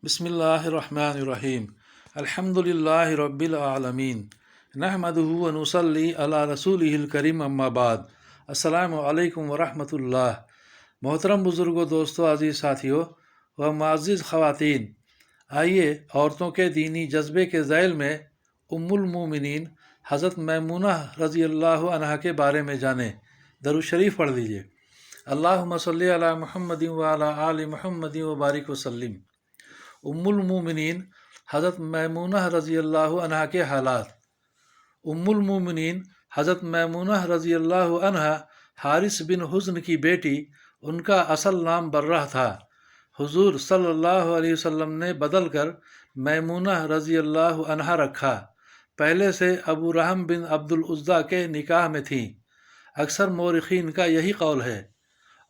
बिस्मिल्लाहिर्रहमानिर्रहीम। अल्हम्दुलिल्लाहि रब्बिल आलमीन। नहमदुहु व नुसल्ली अला रसूलिहिल करीम अम्मा बाद। अस्सलामु अलैकुम व रहमतुल्लाह। मोहतरम बुज़ुर्गों, दोस्तों, अज़ीज़ साथियों व मुअज़्ज़िज़ ख़वातीन, आइए औरतों के दीनी जज्बे के ज़ैल में उम्मुल मोमिनीन हज़रत मैमूना रज़ी अल्लाह अन्हा के बारे में जानें। दरूद शरीफ पढ़ लीजिए। अल्लाहुम्मा सल्ली अला मुहम्मदिन व अला आलि मुहम्मदिन व बारिक वसल्लिम। उम्मुल मोमिनीन हज़रत मैमूना रज़ी अल्लाह अन्हा के हालात। उम्मुल मोमिनीन हज़रत मैमूना रज़ी अल्लाह अन्हा हारिस बिन हुज़्न की बेटी, उनका असल नाम बर्रह था। हुज़ूर सल्लल्लाहु अलैहि वसल्लम ने बदल कर मैमूना रज़ी अल्लाह अन्हा रखा। पहले से अबू रहम बिन अब्दुल उज़्ज़ा के निकाह में थीं। अक्सर मौरिखीन का यही कौल है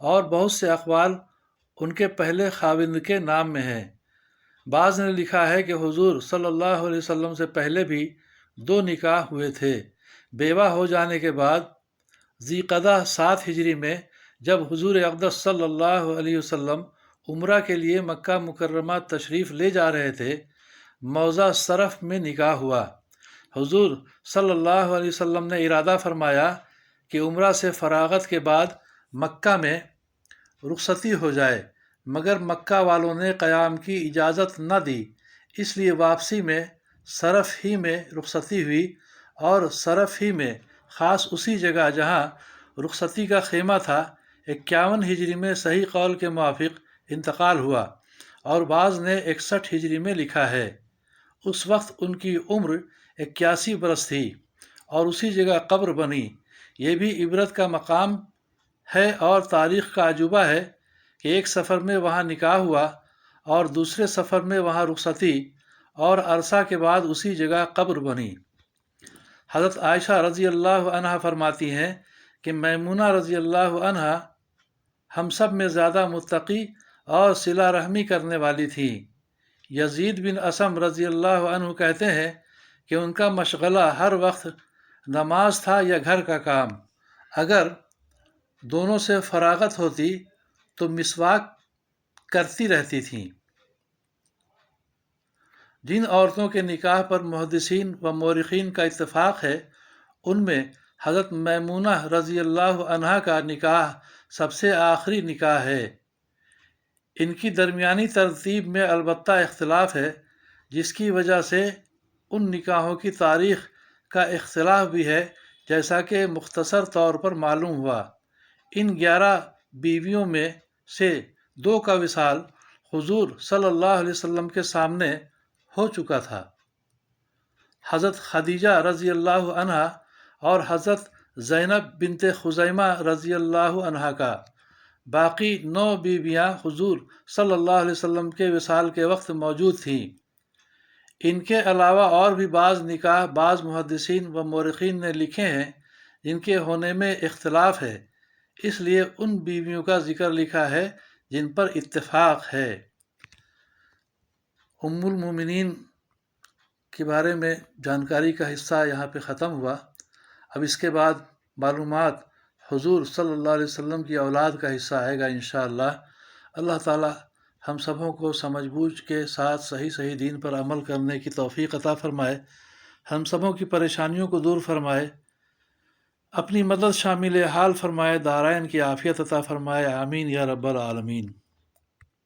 और बहुत से अक़वाल उनके पहले खाविंद के नाम में हैं। बाज़ ने लिखा है कि हुज़ूर सल्लल्लाहु अलैहि वसल्लम से पहले भी 2 निकाह हुए थे। बेवा हो जाने के बाद ज़ीक़दा 7 हिजरी में जब हुज़ूर अक़दस सल्लल्लाहु अलैहि वसल्लम उम्रा के लिए मक्का मुकर्रमा तशरीफ़ ले जा रहे थे, मौज़ा सरफ़ में निकाह हुआ। हुज़ूर सल्लल्लाहु अलैहि वसल्लम ने इरादा फरमाया कि उम्रा से फ़राग़त के बाद मक्का में रुख़सती हो जाए, मगर मक्का वालों ने क़याम की इजाज़त न दी। इसलिए वापसी में सरफ़ ही में रुख़सती हुई और सरफ़ ही में ख़ास उसी जगह जहाँ रुख़सती का ख़ेमा था 51 हिजरी में सही कौल के मुवाफ़िक़ इंतकाल हुआ और बाज़ ने 61 हिजरी में लिखा है। उस वक्त उनकी उम्र 81 बरस थी और उसी जगह कब्र बनी। ये भी इबरत का मकाम है और तारीख़ का अजूबा है कि एक सफ़र में वहाँ निकाह हुआ और दूसरे सफ़र में वहाँ रुख़सती और अरसा के बाद उसी जगह कब्र बनी। हज़रत आयशा रज़ी अल्लाह अन्हा फरमाती हैं कि मैमूना रज़ी अल्लाह अन्हा हम सब में ज़्यादा मुत्तक़ी और सिला रहमी करने वाली थी। यज़ीद बिन असम रज़ी अल्लाह अन्हु कहते हैं कि उनका मशग़ला हर वक्त नमाज था या घर का काम। अगर दोनों से फ़राग़त होती तो मिसवाक करती रहती थीं। जिन औरतों के निकाह पर मुहद्दिसीन व मौरिखीन का इत्तफ़ाक़ है, उनमें हज़रत मैमूना रज़ी अल्लाह अन्हा का निकाह सबसे आखिरी निकाह है। इनकी दरमियानी तरतीब में अलबत्ता इख्तिलाफ़ है, जिसकी वजह से उन निकाहों की तारीख़ का इख्तिलाफ़ भी है, जैसा कि मुख्तसर तौर पर मालूम हुआ। इन 11 बीवियों में से 2 का विसाल हुज़ूर सल्लल्लाहु अलैहि वसल्लम के सामने हो चुका था, हज़रत खदीजा रज़ी अल्लाह अन्हा और हज़रत ज़ैनब बिन्ते खुज़ैमा रज़ी अल्लाह अन्हा का। बाकी 9 बीवियाँ हुज़ूर सल्लल्लाहु अलैहि वसल्लम के विसाल के वक्त मौजूद थीं। इनके अलावा और भी बाज़ निकाह बाज़ मुहद्दिसीन व मौरिखीन ने लिखे हैं जिनके होने में इख्तिलाफ़ है, इसलिए उन बीवियों का ज़िक्र लिखा है जिन पर इत्तिफ़ाक़ है। उम्मुल मोमिनीन के बारे में जानकारी का हिस्सा यहाँ पे ख़त्म हुआ। अब इसके बाद मालूमात हुज़ूर सल्लल्लाहु अलैहि वसल्लम की औलाद का हिस्सा आएगा इंशाअल्लाह। अल्लाह ताला हम सबों को समझ-बूझ के साथ सही दीन पर अमल करने की तौफ़ीक़ अता फ़रमाए, हम सबों की परेशानियों को दूर फ़रमाए, अपनी मदद शामिल हाल फ़रमाए, दारैन की आफ़ियत अता फ़रमाए। आमीन या रब्बल आलमीन।